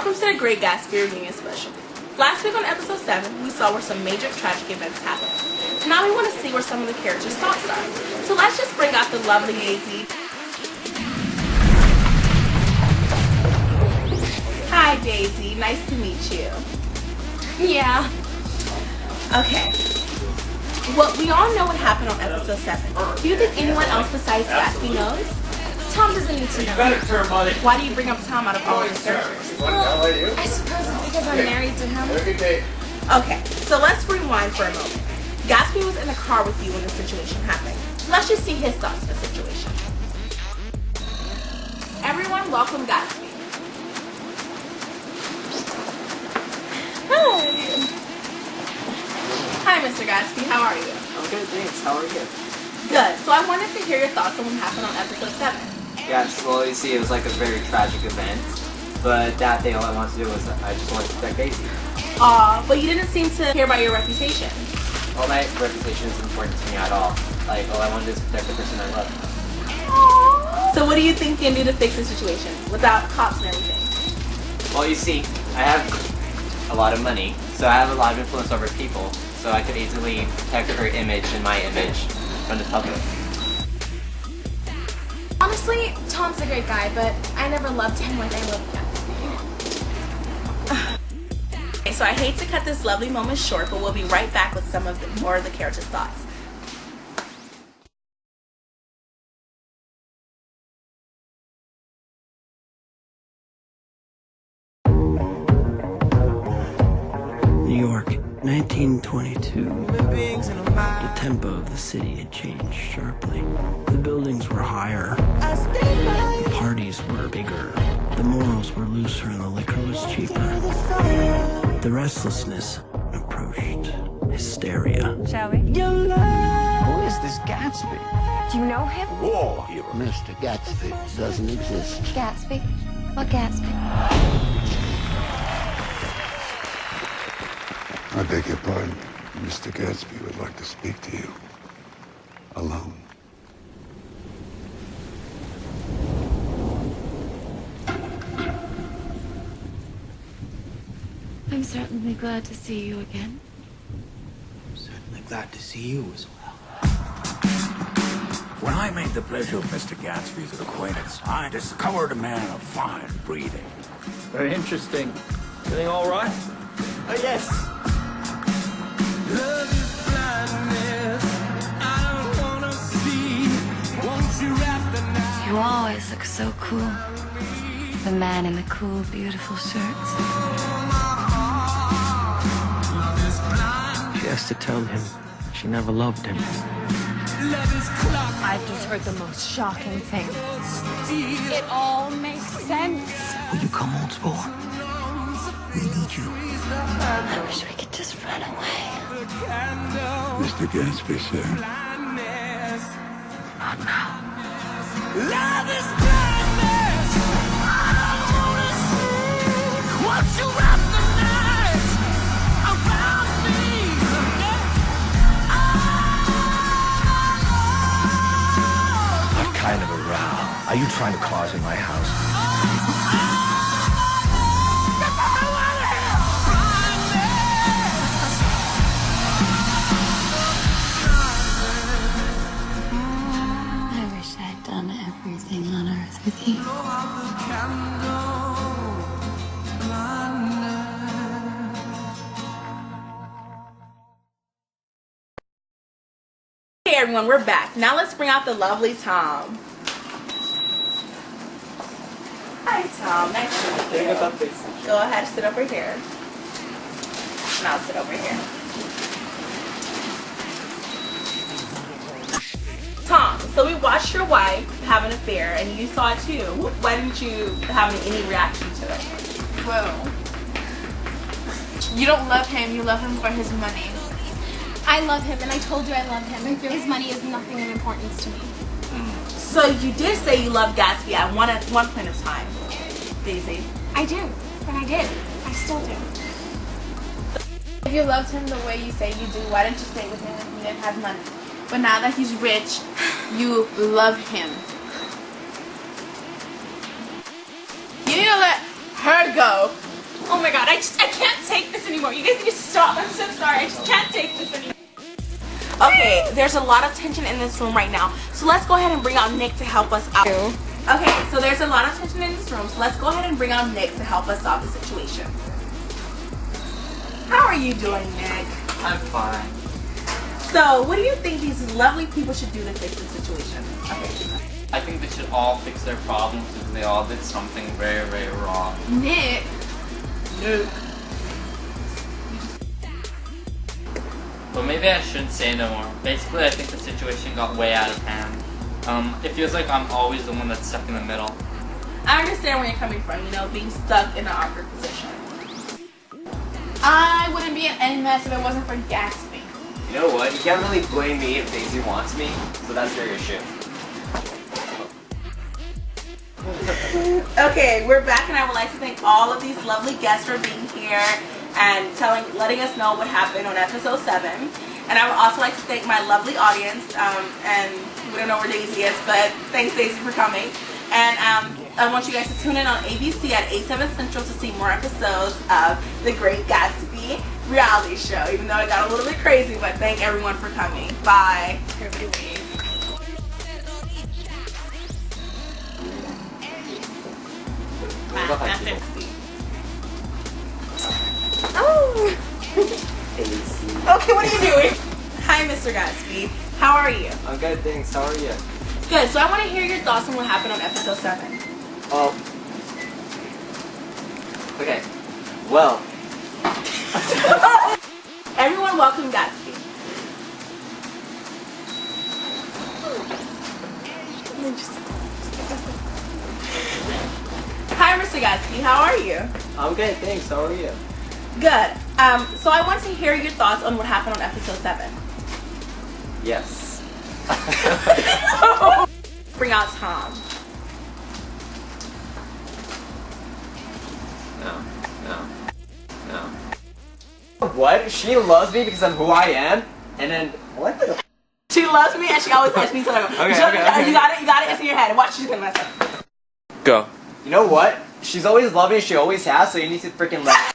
Welcome to the Great Gatsby Reunion Special. Last week on episode 7, we saw where some major tragic events happened. Now we want to see where some of the characters' thoughts are. So let's just bring out the lovely Daisy. Hi Daisy, nice to meet you. Yeah. Okay. Well, we all know what happened on episode 7. Do you think anyone else besides Gatsby knows? Tom doesn't need to know. Why do you bring up Tom out of all the characters? Well, I suppose it's because I'm married to him. Okay, so let's rewind for a moment. Gatsby was in the car with you when the situation happened. Let's just see his thoughts on the situation. Everyone, welcome Gatsby. Hi, Mr. Gatsby. How are you? I'm good, thanks. How are you? Good. So I wanted to hear your thoughts on what happened on episode 7. Yes, well, you see, it was like a very tragic event. But that day, all I wanted to do was I just wanted to protect Daisy. But you didn't seem to care about your reputation. Well, my reputation isn't important to me at all. Like, all I wanted to do is protect the person I love. Aww. So what do you think you can do to fix the situation without cops and everything? Well, you see, I have a lot of money, so I have a lot of influence over people, so I could easily protect her image and my image from the public. Honestly, Tom's a great guy, but I never loved him like I love Gatsby. Okay, so I hate to cut this lovely moment short, but we'll be right back with some of more of the characters' thoughts. New York, 1922. The tempo of the city had changed sharply. The buildings were higher. The parties were bigger. The morals were looser and the liquor was cheaper. The restlessness approached hysteria. Shall we? Who is this Gatsby? Do you know him? War hero. Mr. Gatsby doesn't exist. Gatsby? What Gatsby? I beg your pardon. Mr. Gatsby would like to speak to you. Alone. I'm certainly glad to see you again. I'm certainly glad to see you as well. When I made the pleasure of Mr. Gatsby's acquaintance, I discovered a man of fine breeding. Very interesting. Everything all right? Oh, yes. Love is blindness. I don't wanna see. Won't you wrap the night? You always look so cool. The man in the cool, beautiful shirts. She has to tell him she never loved him. I've just heard the most shocking thing. It all makes sense. Will you come, old sport? We need you. I wish we could just run away. Mr. Gatsby, sir. Not now. Love is blindness. I don't wanna see. Won't you wrap the night around me? What kind of a row are you trying to cause in my house? I wish I'd done everything on earth with you. Hey everyone, we're back. Now let's bring out the lovely Tom. Hi Tom, nice to meet you. Go ahead, sit over here. And I'll sit over here. Tom, so we watched your wife have an affair and you saw it too. Why didn't you have any reaction to it? Well, you don't love him, you love him for his money. I love him, and I told you I love him. His money is nothing of importance to me. So you did say you loved Gatsby at one point in time, Daisy. I do, and I did. I still do. If you loved him the way you say you do, why didn't you stay with him if you didn't have money? But now that he's rich, you love him. You need to let her go anymore. You guys need to stop. I'm so sorry. I just can't take this anymore. Okay, there's a lot of tension in this room right now. So let's go ahead and bring out Nick to help us out. Okay, so there's a lot of tension in this room. So let's go ahead and bring out Nick to help us solve the situation. How are you doing, Nick? I'm fine. So, what do you think these lovely people should do to fix the situation? Okay. I think they should all fix their problems because they all did something very, very wrong. Nick. But maybe I shouldn't say no more. Basically, I think the situation got way out of hand. It feels like I'm always the one that's stuck in the middle. I understand where you're coming from, you know, being stuck in an awkward position. I wouldn't be in any mess if it wasn't for Gatsby. You know what? You can't really blame me if Daisy wants me, so that's your issue. Okay, we're back, and I would like to thank all of these lovely guests for being here and letting us know what happened on episode 7. And I would also like to thank my lovely audience, and we don't know where Daisy is, but thanks Daisy for coming. And I want you guys to tune in on ABC at 8/7 Central to see more episodes of The Great Gatsby reality show, even though it got a little bit crazy, but thank everyone for coming. Bye. Everybody wave. Oh! Okay, what are you doing? Hi, Mr. Gatsby. How are you? I'm good, thanks. How are you? Good. So I want to hear your thoughts on what happened on episode 7. Oh. Okay. Well. Everyone welcome Gatsby. Hi, Mr. Gatsby. How are you? I'm good, thanks. How are you? Good. So I want to hear your thoughts on what happened on episode 7. Yes. Bring out Tom. No. What? She loves me because I'm who I am? And then, what the f? She loves me and she always lets me. So Okay. You got it. It's in your head. Watch, she's gonna mess up. Go. You know what? She's always loved me, she always has, so you need to freaking let